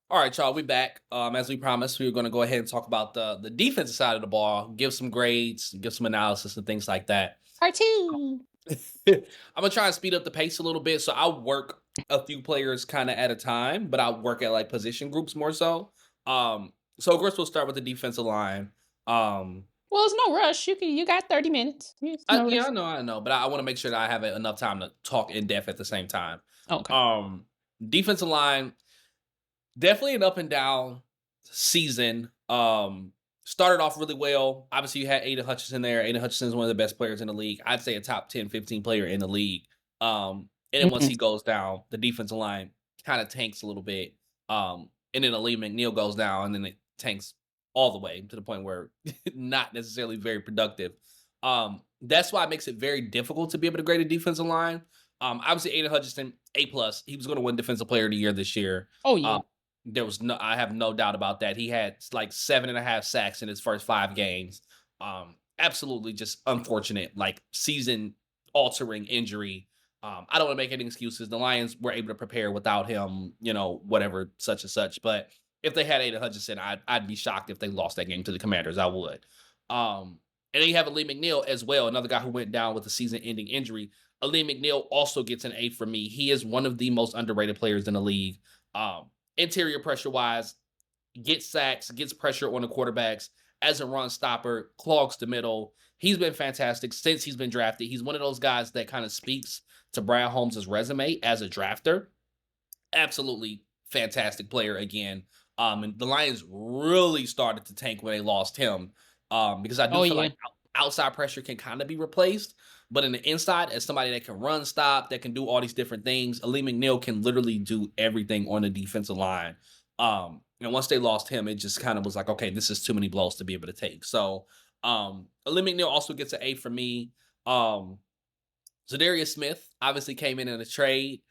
All right, y'all, we back. As we promised, we were going to go ahead and talk about the defensive side of the ball, give some grades, give some analysis and things like that. Part two. I'm gonna try and speed up the pace a little bit, so I'll work a few players kind of at a time, but I'll work at like position groups more so. So of course we'll start with the defensive line. Um, Well, it's no rush. You got 30 minutes. It's no yeah, rush. I know, but I want to make sure that I have enough time to talk in depth at the same time. Okay. Um, Defensive line. Definitely an up and down season. Started off really well. Obviously, you had Aiden Hutchinson there. Aiden Hutchinson is one of the best players in the league. I'd say a top 10, 15 player in the league. And then once Mhm. he goes down, the defensive line kind of tanks a little bit. And then Ali McNeil goes down, and then it tanks all the way to the point where not necessarily very productive. That's why it makes it very difficult to be able to grade a defensive line. Obviously, Aiden Hutchinson, A plus. He was going to win Defensive Player of the Year this year. Oh Um, yeah. I have no doubt about that. He had like 7.5 sacks in his first 5 games. Absolutely just unfortunate, like season altering injury. I don't want to make any excuses. The Lions were able to prepare without him, whatever, such and such. But if they had Aiden Hutchinson, I'd be shocked if they lost that game to the Commanders. I would. And then you have Ali McNeil as well, another guy who went down with a season ending injury. Ali McNeil also gets an A for me. He is one of the most underrated players in the league. Interior pressure wise, gets sacks, gets pressure on the quarterbacks as a run stopper, clogs the middle. He's been fantastic since he's been drafted. He's one of those guys that kind of speaks to Brad Holmes' resume as a drafter. Absolutely fantastic player again. And the Lions really started to tank when they lost him. Because I do Oh feel yeah. like outside pressure can kind of be replaced, but in the inside, as somebody that can run, stop, that can do all these different things, Ali McNeil can literally do everything on the defensive line. And once they lost him, it just kind of was like, okay, this is too many blows to be able to take. So, Ali McNeil also gets an A for me. Um, Zadarius Smith obviously came in a trade.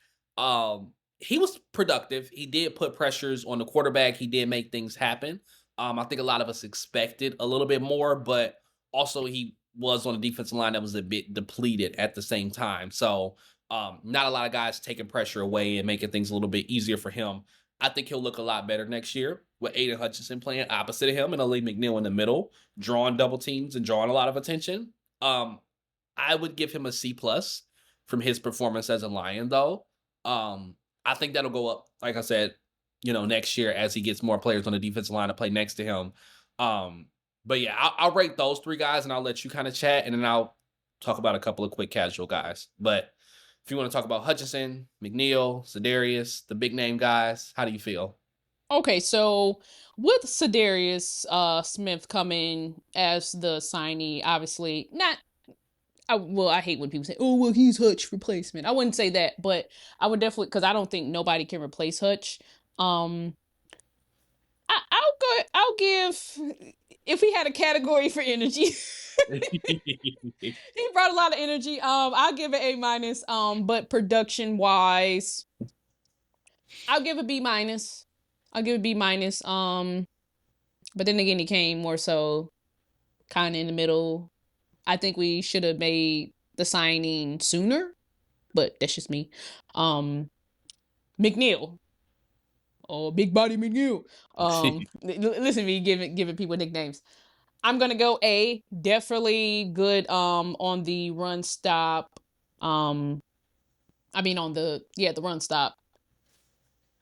He was productive. He did put pressures on the quarterback. He did make things happen. I think a lot of us expected a little bit more, but also he was on a defensive line that was a bit depleted at the same time. So not a lot of guys taking pressure away and making things a little bit easier for him. I think he'll look a lot better next year with Aiden Hutchinson playing opposite of him and Ali McNeil in the middle, drawing double teams and drawing a lot of attention. I would give him a C plus from his performance as a Lion, though. I think that'll go up, like I said, next year as he gets more players on the defensive line to play next to him. But yeah, I'll rate those three guys, and I'll let you kind of chat, and then I'll talk about a couple of quick casual guys. But if you want to talk about Hutchinson, McNeil, Zedarius, the big name guys, how do you feel? Okay, so with Sedarius Smith coming as the signee, obviously not I hate when people say, "Oh, well, he's Hutch replacement." I wouldn't say that, but I would definitely because I don't think nobody can replace Hutch. Um, I'll give if he had a category for energy. He brought a lot of energy. I'll give it A minus. But production wise, I'll give it B minus. I'll give it B minus. But then again, he came more so kind of in the middle. I think we should have made the signing sooner, but that's just me. Um, McNeil. Oh, Big Body McNeil. Listen to me giving people nicknames. I'm gonna go A. Definitely good. On the run stop. Um, I mean on the run stop.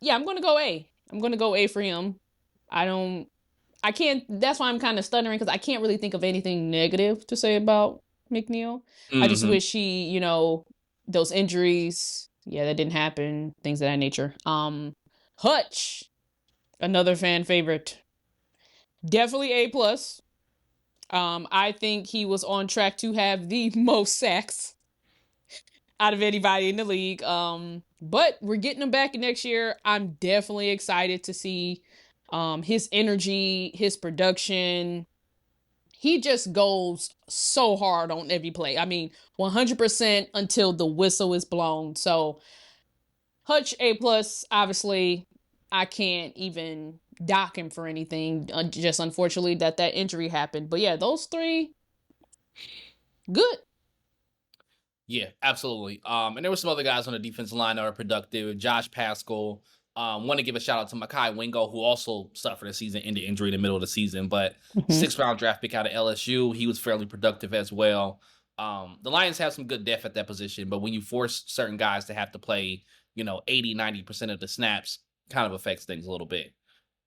Yeah, I'm gonna go A. I'm gonna go A for him. I don't. I can't. That's why I'm kind of stuttering because I can't really think of anything negative to say about McNeil. I just Hmm. wish those injuries. Yeah, that didn't happen. Things of that nature. Hutch, another fan favorite. Definitely A plus. I think he was on track to have the most sacks out of anybody in the league. But we're getting him back next year. I'm definitely excited to see his energy, his production. He just goes so hard on every play. I mean, 100% until the whistle is blown. So Hutch A plus. Obviously, I can't even dock him for anything. Just unfortunately that injury happened. But yeah, those three good. Yeah, absolutely. And there were some other guys on the defensive line that were productive. Josh Pascal. Want to give a shout out to Makai Wingo, who also suffered a season-ending injury in the middle of the season, but Mhm. 6th-round draft pick out of LSU. He was fairly productive as well. The Lions have some good depth at that position, but when you force certain guys to have to play, 80, 90% of the snaps, kind of affects things a little bit.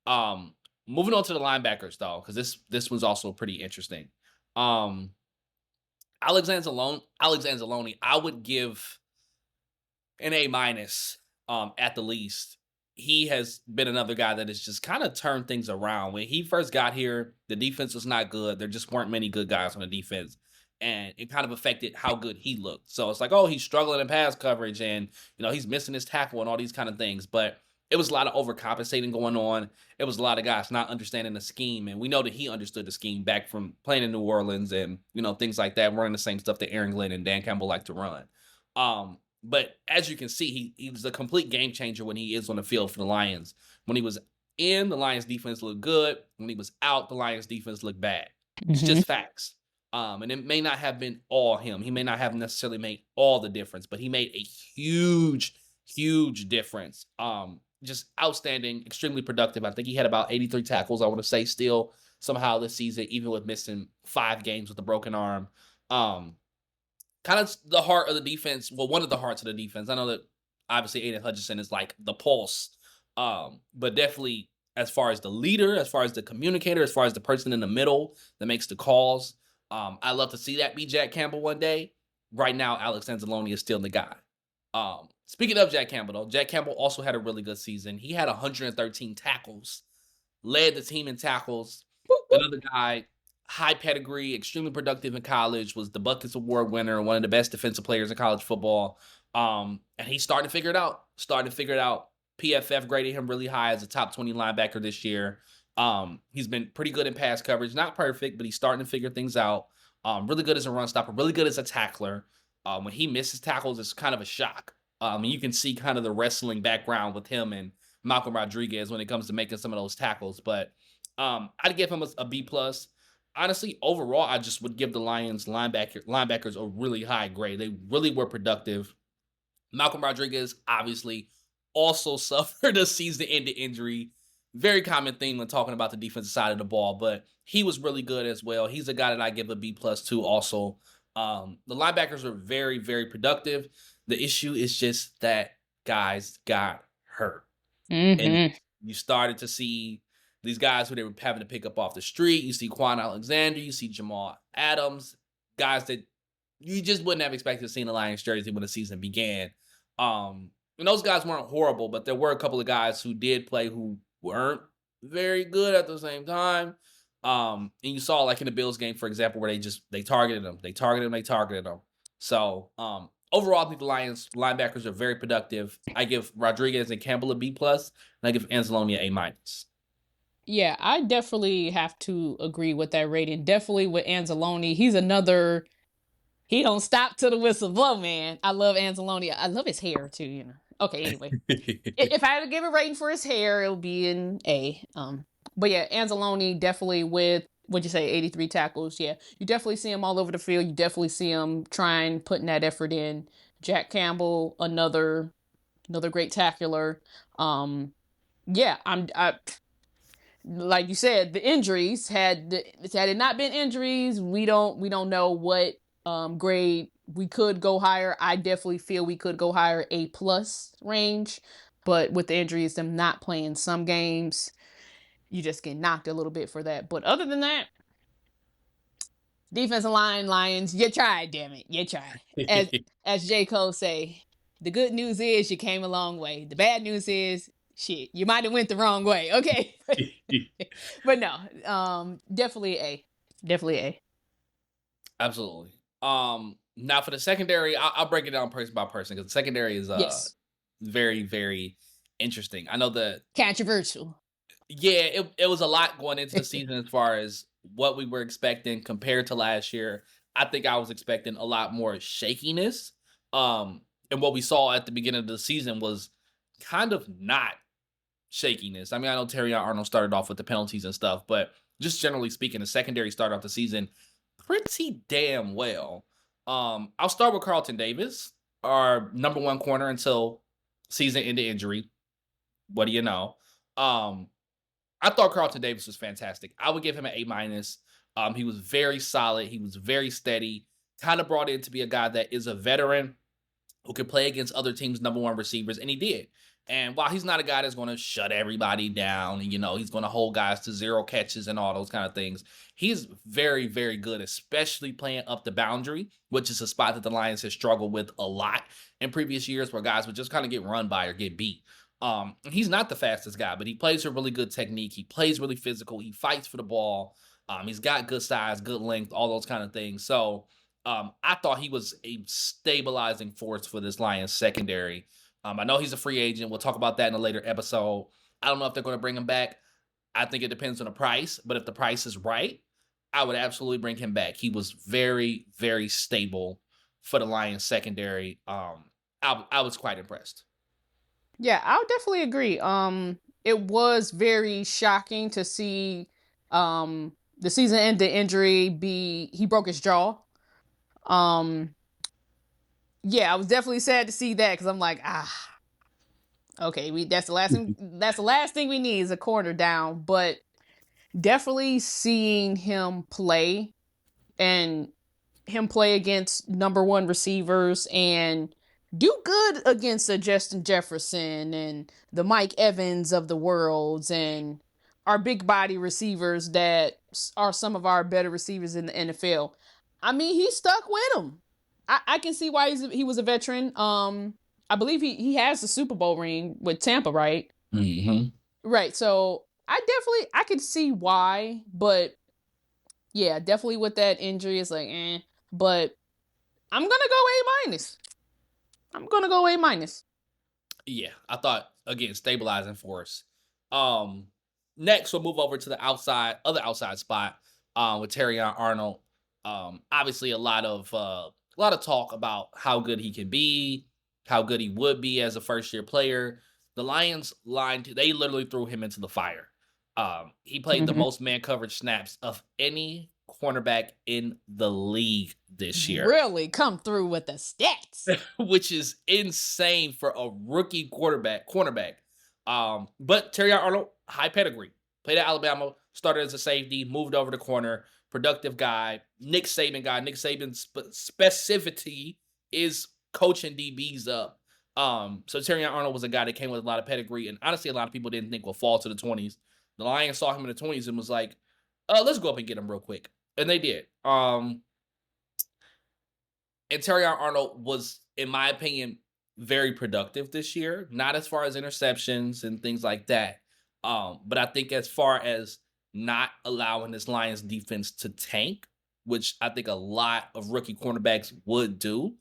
Um, Moving on to the linebackers, though, because this was also pretty interesting. Um, Alexander Zalone, I would give an A minus at the least. He has been another guy that has just kind of turned things around. When he first got here, the defense was not good. There just weren't many good guys on the defense. And it kind of affected how good he looked. So it's like, oh, he's struggling in pass coverage and he's missing his tackle and all these kind of things. But it was a lot of overcompensating going on. It was a lot of guys not understanding the scheme. And we know that he understood the scheme back from playing in New Orleans and things like that, running the same stuff that Aaron Glenn and Dan Campbell like to run. But as you can see, he was a complete game changer when he is on the field for the Lions. When he was in, the Lions defense looked good. When he was out, the Lions defense looked bad. It's Mhm. just facts. And it may not have been all him. He may not have necessarily made all the difference, but he made a huge, huge difference. Just outstanding, extremely productive. I think he had about 83 tackles, I want to say, still somehow this season, even with missing 5 games with a broken arm. Kind of the heart of the defense. Well, one of the hearts of the defense. I know that obviously Aiden Hutchinson is like the pulse, but definitely as far as the leader, as far as the communicator, as far as the person in the middle that makes the calls. I love to see that be Jack Campbell one day. Right now, Alex Anzalone is still the guy. Speaking of Jack Campbell, though, Jack Campbell also had a really good season. He had 113 tackles, led the team in tackles. Another guy, high pedigree, extremely productive in college, was the Buckets Award winner, one of the best defensive players in college football. And he started to figure it out. PFF graded him really high as a top 20 linebacker this year. He's been pretty good in pass coverage. Not perfect, but he's starting to figure things out. Really good as a run stopper, really good as a tackler. When he misses tackles, it's kind of a shock. And you can see kind of the wrestling background with him and Malcolm Rodriguez when it comes to making some of those tackles. But I'd give him a B plus. Honestly, overall, I just would give the Lions linebackers a really high grade. They really were productive. Malcolm Rodriguez obviously also suffered a season-ending injury. Very common thing when talking about the defensive side of the ball, but he was really good as well. He's a guy that I give a B plus to also. The linebackers are very, very productive. The issue is just that guys got hurt. And Mhm. you started to see these guys who they were having to pick up off the street. You see Quan Alexander, you see Jamal Adams, guys that you just wouldn't have expected to see in the Lions jersey when the season began. And those guys weren't horrible, but there were a couple of guys who did play who weren't very good at the same time. And you saw like in the Bills game, for example, where they targeted them. So overall, I think the Lions linebackers are very productive. I give Rodriguez and Campbell a B plus, and I give Anzalone a minus. Yeah, I definitely have to agree with that rating. Definitely with Anzalone. He's another. He don't stop till the whistle blow, man. I love Anzalone. I love his hair too. Okay, anyway. If I had to give a rating for his hair, it would be an A. But yeah, Anzalone definitely with what'd you say, 83 tackles. Yeah, you definitely see him all over the field. You definitely see him trying, putting that effort in. Jack Campbell, another great tackler. Yeah, I like you said, the injuries had it not been injuries, we don't know what grade we could go higher. I definitely feel we could go higher, A plus range, but with the injuries, them not playing some games, you just get knocked a little bit for that. But other than that, defensive line, Lions, you tried, damn it, you tried. As J. Cole say, the good news is you came a long way. The bad news is shit, you might have went the wrong way. Okay. But no, definitely A. Definitely A. Absolutely. Now for the secondary, I'll break it down person by person because the secondary is Yes. very, very interesting. I know that Controversial. yeah, it was a lot going into the season as far as what we were expecting compared to last year. I think I was expecting a lot more shakiness. And what we saw at the beginning of the season was kind of not shakiness. I mean, I know Terry Arnold started off with the penalties and stuff, but just generally speaking, the secondary started off the season pretty damn well. I'll start with Carlton Davis, our number one corner until season ended injury. What do you know? Um, I thought Carlton Davis was fantastic. I would give him an A minus. He was very solid. He was very steady. Kind of brought in to be a guy that is a veteran who can play against other teams' number one receivers, and he did. And while he's not a guy that's going to shut everybody down, and he's going to hold guys to zero catches and all those kind of things, he's very, very good, especially playing up the boundary, which is a spot that the Lions have struggled with a lot in previous years, where guys would just kind of get run by or get beat. He's not the fastest guy, but he plays with really good technique. He plays really physical. He fights for the ball. He's got good size, good length, all those kind of things. So I thought he was a stabilizing force for this Lions secondary. I know he's a free agent. We'll talk about that in a later episode. I don't know if they're going to bring him back. I think it depends on the price, but if the price is right, I would absolutely bring him back. He was very, very stable for the Lions secondary. I was quite impressed. Yeah, I'll definitely agree. It was very shocking to see the season-ending injury he broke his jaw. Yeah, I was definitely sad to see that because I'm like, okay, that's the last thing. That's the last thing we need is a corner down. But definitely seeing him play and him play against number one receivers and do good against the Justin Jefferson and the Mike Evans of the worlds and our big body receivers that are some of our better receivers in the NFL. I mean, he stuck with them. I can see why he was a veteran. I believe he has the Super Bowl ring with Tampa, right? Mm-hmm. Right. So I could see why, but yeah, definitely with that injury, it's like, but I'm gonna go A minus. I'm gonna go A minus. Yeah, I thought again stabilizing force. Next we'll move over to the other outside spot with Terrion Arnold. Obviously a lot of talk about how good he can be, how good he would be as a first year player. The Lions they literally threw him into the fire. He played the most man coverage snaps of any cornerback in the league this year. Really come through with the stats. Which is insane for a rookie cornerback. But Terrion Arnold, high pedigree. Played at Alabama, started as a safety, moved over to corner, productive guy, Nick Saban guy. Nick Saban's specificity is coaching DBs up. So Terrion Arnold was a guy that came with a lot of pedigree, and honestly, a lot of people didn't think would fall to the 20s. The Lions saw him in the 20s and was like, let's go up and get him real quick. And they did. And Terrion Arnold was, in my opinion, very productive this year. Not as far as interceptions and things like that. But I think as far as not allowing this Lions defense to tank, which I think a lot of rookie cornerbacks would do,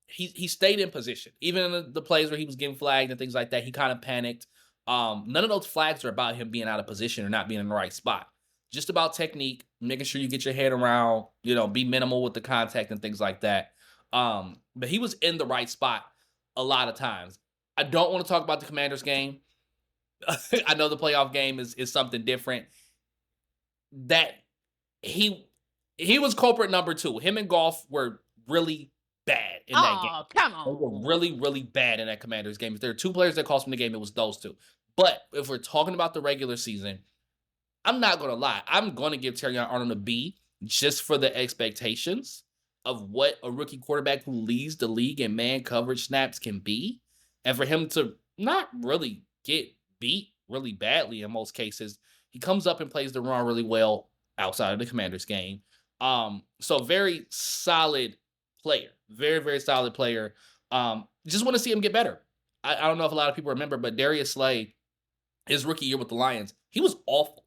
he stayed in position. Even in the plays where he was getting flagged and things like that, he kind of panicked. None of those flags are about him being out of position or not being in the right spot. Just about technique, making sure you get your head around, be minimal with the contact and things like that. But he was in the right spot a lot of times. I don't want to talk about the Commanders game. I know the playoff game is something different. That he was culprit number 2. Him and Goff were really bad in that game. Come on. They were really, really bad in that Commanders game. If there are 2 players that cost him the game, it was those 2. But if we're talking about the regular season, I'm not going to lie. I'm going to give Terrion Arnold a B just for the expectations of what a rookie quarterback who leads the league in man coverage snaps can be. And for him to not really get beat really badly in most cases, he comes up and plays the run really well outside of the Commanders game. So very solid player. Very, very solid player. Just want to see him get better. I don't know if a lot of people remember, but Darius Slay, his rookie year with the Lions, he was awful.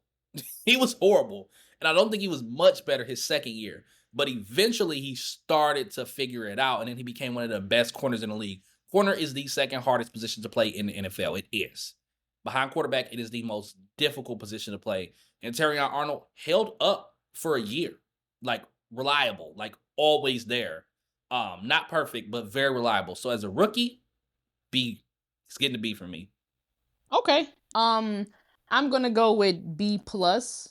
He was horrible. And I don't think he was much better his second year. But eventually he started to figure it out. And then he became one of the best corners in the league. Corner is the second hardest position to play in the NFL. It is. Behind quarterback, it is the most difficult position to play. And Terrion Arnold held up for a year. Like, reliable. Like, always there. Not perfect, but very reliable. So as a rookie, B. It's getting a B for me. Okay. I'm gonna go with B plus.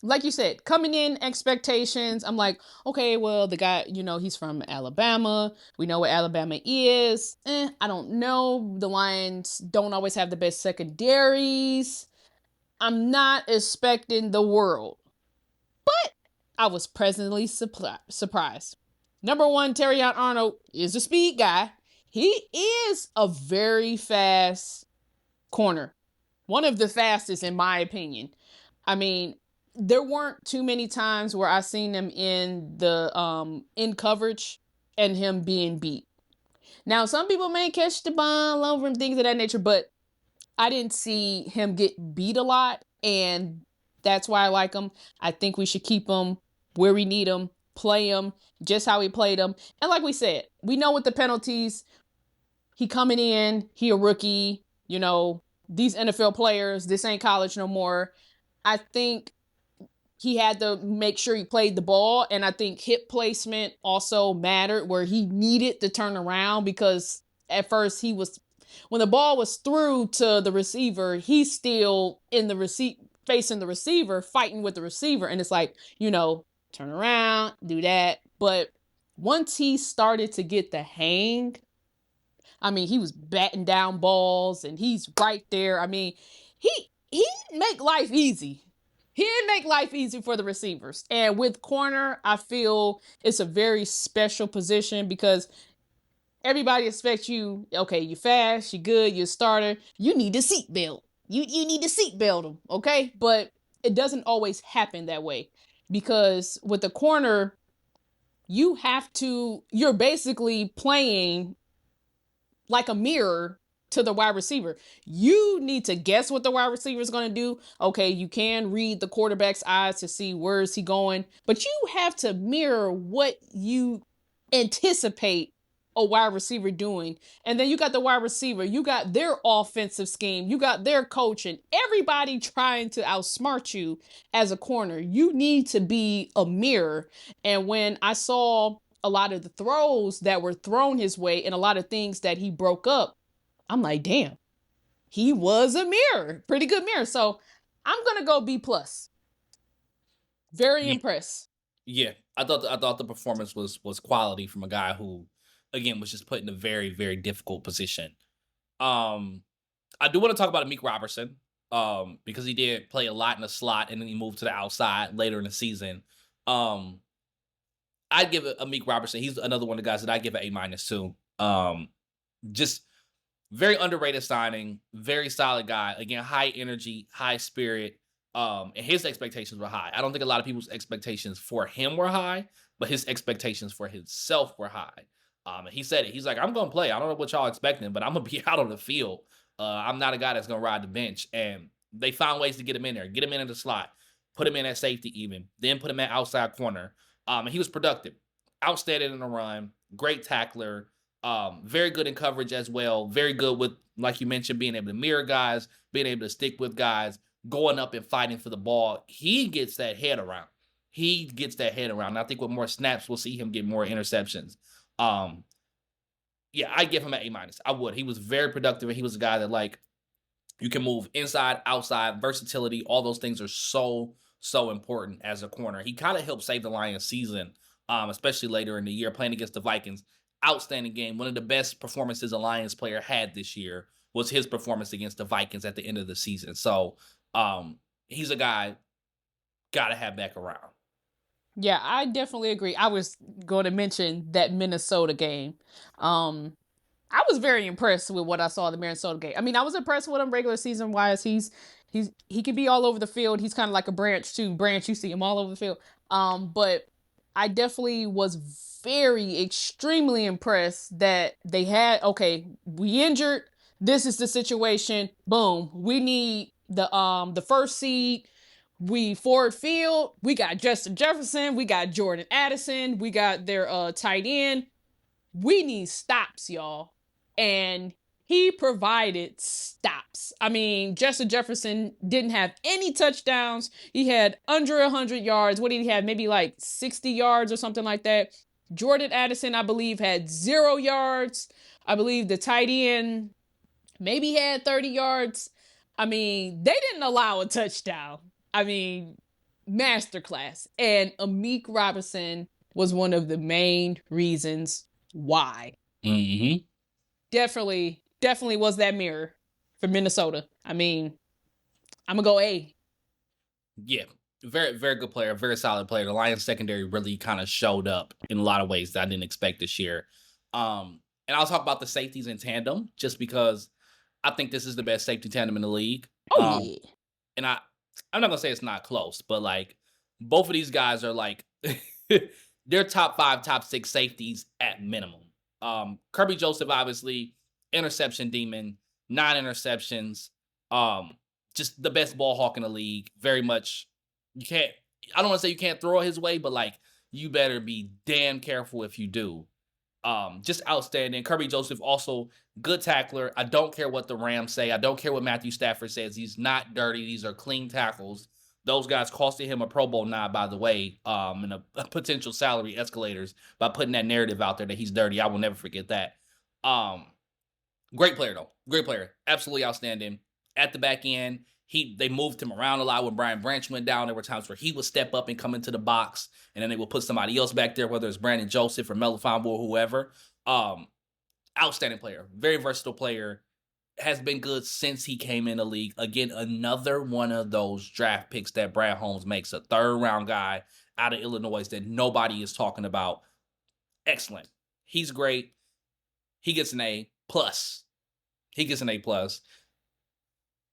like you said, coming in expectations, I'm like, okay, well, the guy, he's from Alabama. We know what Alabama is. I don't know. The Lions don't always have the best secondaries. I'm not expecting the world, but I was pleasantly surprised. Number one, Terrion Arnold is a speed guy. He is a very fast corner. One of the fastest, in my opinion. I mean, there weren't too many times where I seen him in the in coverage and him being beat. Now, some people may catch the ball over him, things of that nature, but I didn't see him get beat a lot, and that's why I like him. I think we should keep him where we need him, play him just how we played him. And like we said, we know with the penalties, he coming in, he a rookie, these NFL players, this ain't college no more. I think he had to make sure he played the ball, and I think hip placement also mattered where he needed to turn around, because at first when the ball was through to the receiver, he's still in the facing the receiver, fighting with the receiver, and it's like, turn around, do that. But once he started to get the hang, I mean, he was batting down balls and he's right there. I mean, he didn't make life easy. He didn't make life easy for the receivers. And with corner, I feel it's a very special position, because everybody expects you, okay, you fast, you good, you're a starter. You need a seatbelt. You need to seatbelt them, okay? But it doesn't always happen that way, because with the corner, you're basically playing like a mirror to the wide receiver. You need to guess what the wide receiver is going to do. Okay, you can read the quarterback's eyes to see where is he going, but you have to mirror what you anticipate a wide receiver doing. And then you got the wide receiver, you got their offensive scheme, you got their coaching, everybody trying to outsmart you as a corner. You need to be a mirror. And when I saw a lot of the throws that were thrown his way and a lot of things that he broke up, I'm like, damn, he was a mirror, pretty good mirror. So I'm going to go B+. Very impressed. Yeah, I thought the performance was quality from a guy who, again, was just put in a very, very difficult position. I do want to talk about Amik Robertson, because he did play a lot in the slot and then he moved to the outside later in the season. I'd give it Amik Robertson. He's another one of the guys that I give an A- to. Just very underrated signing, very solid guy. Again, high energy, high spirit. And his expectations were high. I don't think a lot of people's expectations for him were high, but his expectations for himself were high. And he said it. He's like, I'm gonna play. I don't know what y'all expecting, but I'm gonna be out on the field. I'm not a guy that's gonna ride the bench. And they found ways to get him in there, get him in the slot, put him in at safety even, then put him at outside corner. And he was productive, outstanding in the run, great tackler, very good in coverage as well. Very good with, like you mentioned, being able to mirror guys, being able to stick with guys, going up and fighting for the ball. He gets that head around. And I think with more snaps, we'll see him get more interceptions. Yeah, I give him an A-. I would. He was very productive, and he was a guy that, like, you can move inside, outside, versatility. All those things are so important as a corner. He kind of helped save the Lions season, especially later in the year, playing against the Vikings. Outstanding game. One of the best performances a Lions player had this year was his performance against the Vikings at the end of the season. So he's a guy got to have back around. Yeah, I definitely agree. I was going to mention that Minnesota game. I was very impressed with what I saw in the Minnesota game. I mean, I was impressed with him regular season wise. He can be all over the field. He's kind of like a branch too. Branch, you see him all over the field. But I definitely was extremely impressed that they had, okay, we injured. This is the situation. Boom. We need the first seed. We Ford Field. We got Justin Jefferson. We got Jordan Addison. We got their tight end. We need stops, y'all. And he provided stops. I mean, Justin Jefferson didn't have any touchdowns. He had under 100 yards. What did he have? Maybe like 60 yards or something like that. Jordan Addison, I believe, had 0 yards. I believe the tight end maybe had 30 yards. I mean, they didn't allow a touchdown. I mean, masterclass. And Amik Robinson was one of the main reasons why. Mm-hmm. Definitely was that mirror for Minnesota. I mean, I'm gonna go A. Yeah, very, very good player, very solid player. The Lions secondary really kind of showed up in a lot of ways that I didn't expect this year. And I'll talk about the safeties in tandem just because I think this is the best safety tandem in the league. Oh yeah. And I'm not gonna say it's not close, but like both of these guys are like they're top 5, top 6 safeties at minimum. Kirby Joseph, obviously, interception demon, 9 interceptions. Just the best ball hawk in the league. Very much, you can't. I don't want to say you can't throw it his way, but like you better be damn careful if you do. Just outstanding. Kirby Joseph also good tackler. I don't care what the Rams say. I don't care what Matthew Stafford says. He's not dirty. These are clean tackles. Those guys costed him a Pro Bowl nod, by the way, and a potential salary escalators by putting that narrative out there that he's dirty. I will never forget that. Great player though. Great player. Absolutely outstanding. At the back end, they moved him around a lot when Brian Branch went down. There were times where he would step up and come into the box, and then they would put somebody else back there, whether it's Brandon Joseph or Melifonwu or whoever. Outstanding player. Very versatile player. Has been good since he came in the league. Again, another one of those draft picks that Brad Holmes makes, a 3rd round guy out of Illinois that nobody is talking about. Excellent. He's great. He gets an A+. He gets an A+.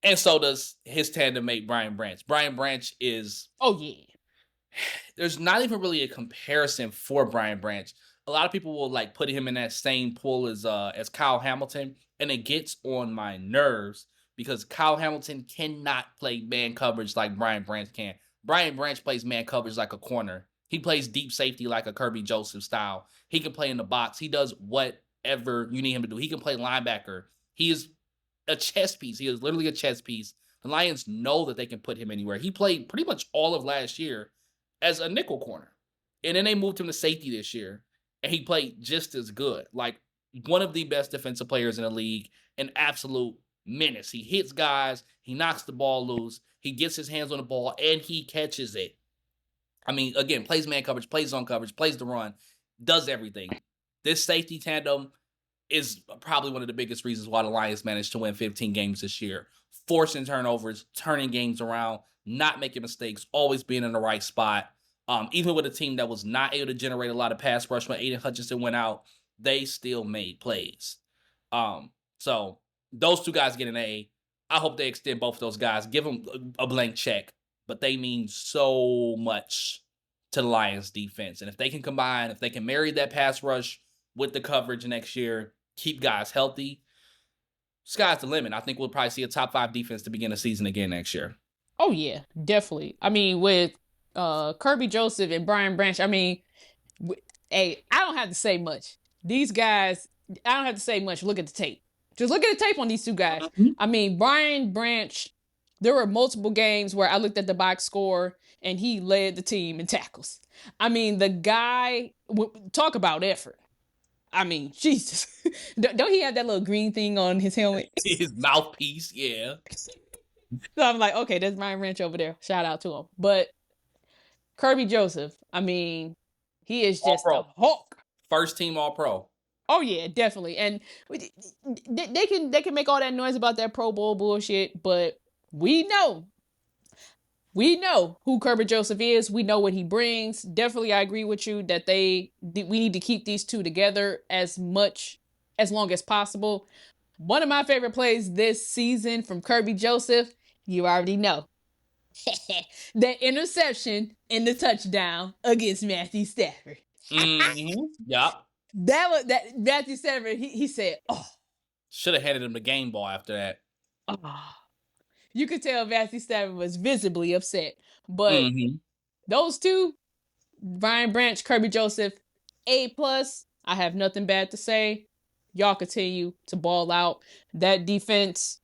And so does his tandem mate, Brian Branch. Brian Branch is... Oh, yeah. There's not even really a comparison for Brian Branch. A lot of people will like put him in that same pool as Kyle Hamilton, and it gets on my nerves because Kyle Hamilton cannot play man coverage like Brian Branch can. Brian Branch plays man coverage like a corner. He plays deep safety like a Kirby Joseph style. He can play in the box. He does whatever you need him to do. He can play linebacker. He is a chess piece. He is literally a chess piece. The Lions know that they can put him anywhere. He played pretty much all of last year as a nickel corner. And then they moved him to safety this year. And he played just as good. Like one of the best defensive players in the league. An absolute menace. He hits guys. He knocks the ball loose. He gets his hands on the ball and he catches it. I mean, again, plays man coverage, plays zone coverage, plays the run, does everything. This safety tandem is probably one of the biggest reasons why the Lions managed to win 15 games this year. Forcing turnovers, turning games around, not making mistakes, always being in the right spot. Even with a team that was not able to generate a lot of pass rush when Aiden Hutchinson went out, they still made plays. So those 2 guys get an A. I hope they extend both of those guys. Give them a blank check. But they mean so much to the Lions defense. And if they can combine, if they can marry that pass rush with the coverage next year, keep guys healthy, sky's the limit. I think we'll probably see a top 5 defense to begin the season again next year. Oh, yeah, definitely. I mean, with Kirby Joseph and Brian Branch, I mean, hey, I don't have to say much. These guys, I don't have to say much. Look at the tape. Just look at the tape on these 2 guys. I mean, Brian Branch, there were multiple games where I looked at the box score and he led the team in tackles. I mean, the guy, talk about effort. I mean, Jesus. Don't he have that little green thing on his helmet? His mouthpiece, yeah. So I'm like, okay, there's Brian Branch over there. Shout out to him. But Kirby Joseph, I mean, he is just a hawk. First team All-Pro. Oh yeah, definitely. And they can make all that noise about that Pro Bowl bullshit, but we know who Kirby Joseph is. We know what he brings. Definitely, I agree with you that we need to keep these 2 together as long as possible. One of my favorite plays this season from Kirby Joseph, you already know. That interception and the touchdown against Matthew Stafford. Mm-hmm. Yep. That Matthew Stafford, he said, oh. Should have handed him the game ball after that. Oh. You could tell Matthew Stafford was visibly upset. But those 2, Brian Branch, Kirby Joseph, A+. I have nothing bad to say. Y'all continue to ball out. That defense,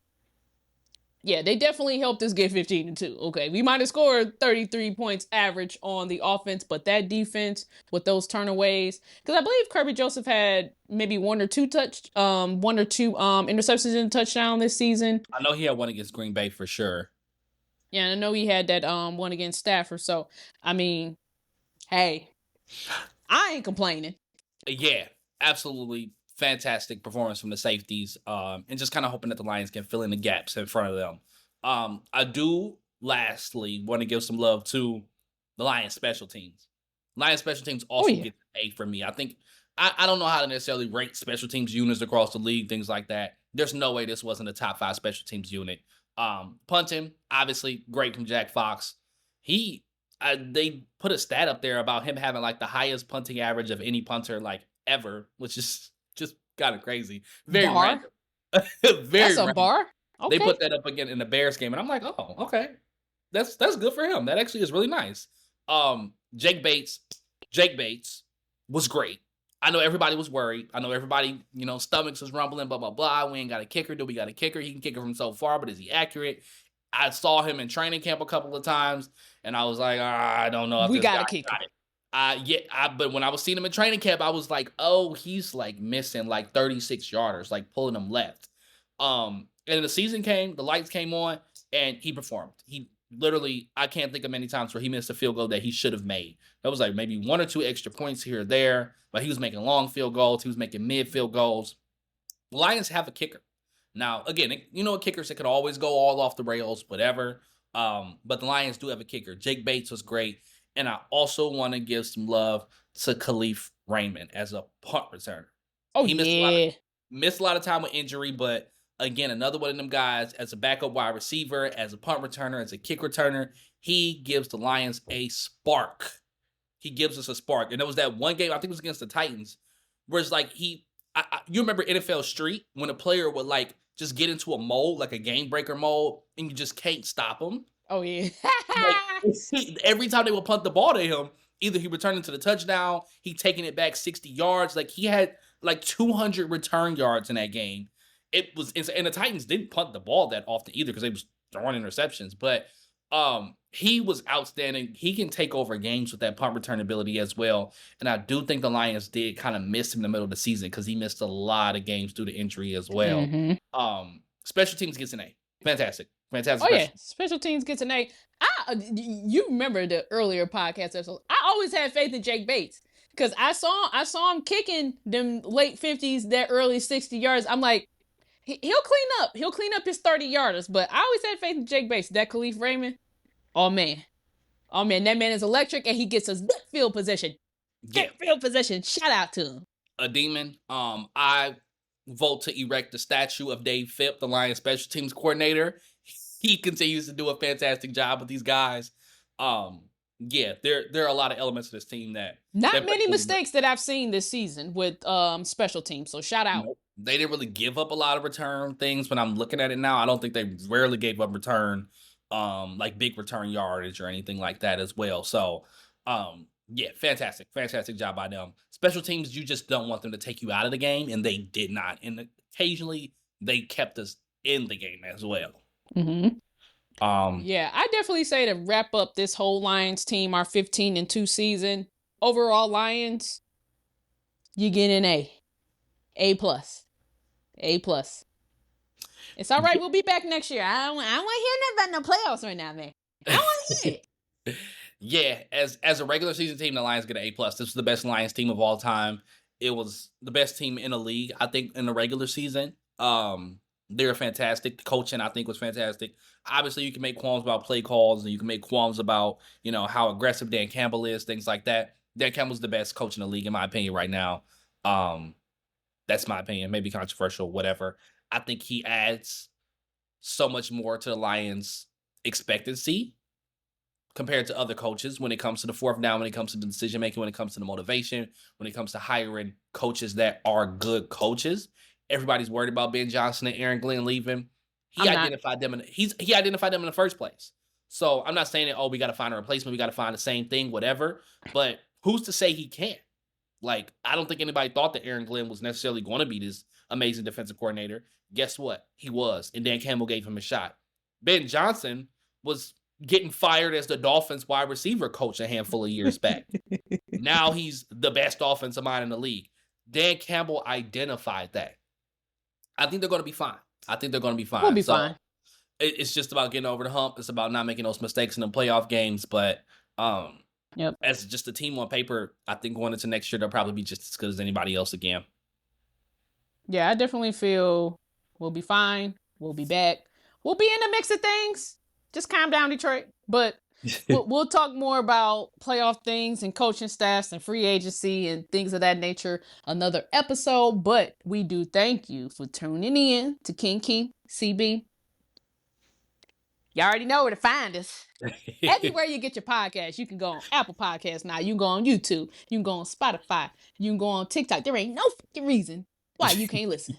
yeah, they definitely helped us get 15-2. Okay, we might have scored 33 points average on the offense, but that defense with those turnaways, because I believe Kirby Joseph had maybe 1 or 2 interceptions in touchdown this season. I know he had one against Green Bay for sure. Yeah, and I know he had that one against Stafford. So I mean, hey, I ain't complaining. Yeah, absolutely fantastic performance from the safeties. And just kind of hoping that the Lions can fill in the gaps in front of them. I do lastly want to give some love to the Lions special teams. Lions special teams Oh also yeah. get an A for me. I think I don't know how to necessarily rate special teams units across the league, things like that. There's no way this wasn't a top 5 special teams unit. Punting, obviously, great from Jack Fox. They put a stat up there about him having like the highest punting average of any punter like ever, which is just kind of crazy. Very Bar. random. Very That's a random. bar. They Okay. put that up again in the Bears game, and I'm like, oh, okay. That's good for him. That actually is really nice. Jake Bates was great. I know everybody was worried. I know everybody, stomachs was rumbling, blah, blah, blah. We ain't got a kicker. Do we got a kicker? He can kick it from so far, but is he accurate? I saw him in training camp a couple of times, and I was like, I don't know if We this got guy a kicker. got it. But when I was seeing him in training camp, I was like, oh, he's like missing like 36 yarders, like pulling them left. And the season came, the lights came on, and he performed. He literally, I can't think of many times where he missed a field goal that he should have made. That was like maybe 1 or 2 extra points here or there, but he was making long field goals. He was making mid field goals. The Lions have a kicker. Now, again, kickers that could always go all off the rails, whatever. But the Lions do have a kicker. Jake Bates was great. And I also want to give some love to Khalif Raymond as a punt returner. Oh, He yeah. missed a lot of time with injury, but again, another one of them guys as a backup wide receiver, as a punt returner, as a kick returner, he gives the Lions a spark. He gives us a spark. And there was that one game, I think it was against the Titans, where it's like you remember NFL Street when a player would like just get into a mold, like a game breaker mold, and you just can't stop him. Oh, yeah. Like, every time they would punt the ball to him, either he returned into the touchdown, he taking it back 60 yards. Like he had like 200 return yards in that game. It was, and the Titans didn't punt the ball that often either because they was throwing interceptions. But he was outstanding. He can take over games with that punt return ability as well. And I do think the Lions did kind of miss him in the middle of the season because he missed a lot of games due to injury as well. Mm-hmm. Special teams gets an A. Fantastic. Oh yeah, special teams gets an A. You remember the earlier podcast episode? I always had faith in Jake Bates because I saw him kicking them late 50s, that early 60 yards. I'm like, he'll clean up. He'll clean up his 30 yarders. But I always had faith in Jake Bates. That Khalif Raymond, oh man, that man is electric, and he gets us good field position. Yeah. Field position. Shout out to him. A demon. I vote to erect the statue of Dave Phipp, the Lions special teams coordinator. He continues to do a fantastic job with these guys. Yeah, there are a lot of elements of this team that not many mistakes that I've seen this season with special teams. So shout out. They didn't really give up a lot of return things. When I'm looking at it now, I don't think they rarely gave up return, like big return yardage or anything like that as well. So, yeah, fantastic job by them. Special teams, you just don't want them to take you out of the game, and they did not. And occasionally, they kept us in the game as well. Mm-hmm. Yeah, I definitely say to wrap up this whole Lions team, our 15-2 season. Overall, Lions, you get an A. A+. It's all right. We'll be back next year. I don't want to hear nothing about no playoffs right now, man. I don't want to hear it. Yeah, as a regular season team, the Lions get an A+. This was the best Lions team of all time. It was the best team in the league, I think, in the regular season. They were fantastic. The coaching, I think, was fantastic. Obviously, you can make qualms about play calls, and you can make qualms about, how aggressive Dan Campbell is, things like that. Dan Campbell's the best coach in the league, in my opinion, right now. That's my opinion. Maybe controversial, whatever. I think he adds so much more to the Lions' expectancy compared to other coaches when it comes to the fourth down, when it comes to the decision-making, when it comes to the motivation, when it comes to hiring coaches that are good coaches. Everybody's worried about Ben Johnson and Aaron Glenn leaving. He identified them in the first place. So I'm not saying that, we got to find a replacement. We got to find the same thing, whatever. But who's to say he can't? Like, I don't think anybody thought that Aaron Glenn was necessarily going to be this amazing defensive coordinator. Guess what? He was. And Dan Campbell gave him a shot. Ben Johnson was getting fired as the Dolphins wide receiver coach a handful of years back. Now he's the best offensive mind in the league. Dan Campbell identified that. I think they're going to be fine. We'll be fine. it's just about getting over the hump. It's about not making those mistakes in the playoff games. But um, Yep. as just a team on paper, I think going into next year they'll probably be just as good as anybody else again. Yeah, I definitely feel we'll be fine. We'll be back. We'll be in the mix of things. Just calm down, Detroit. But we'll talk more about playoff things and coaching staffs and free agency and things of that nature another episode. But we do thank you for tuning in to King CB. You already know where to find us. Everywhere you get your podcast, you can go on Apple Podcasts now. You can go on YouTube. You can go on Spotify. You can go on TikTok. There ain't no fucking reason why you can't listen.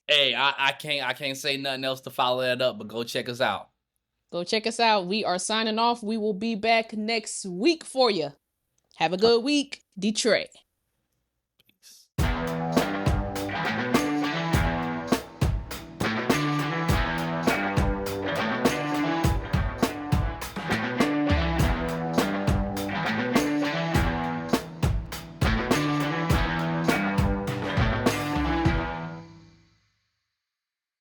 Hey, I can't say nothing else to follow that up, but go check us out. Go check us out. We are signing off. We will be back next week for you. Have a good week, Detroit.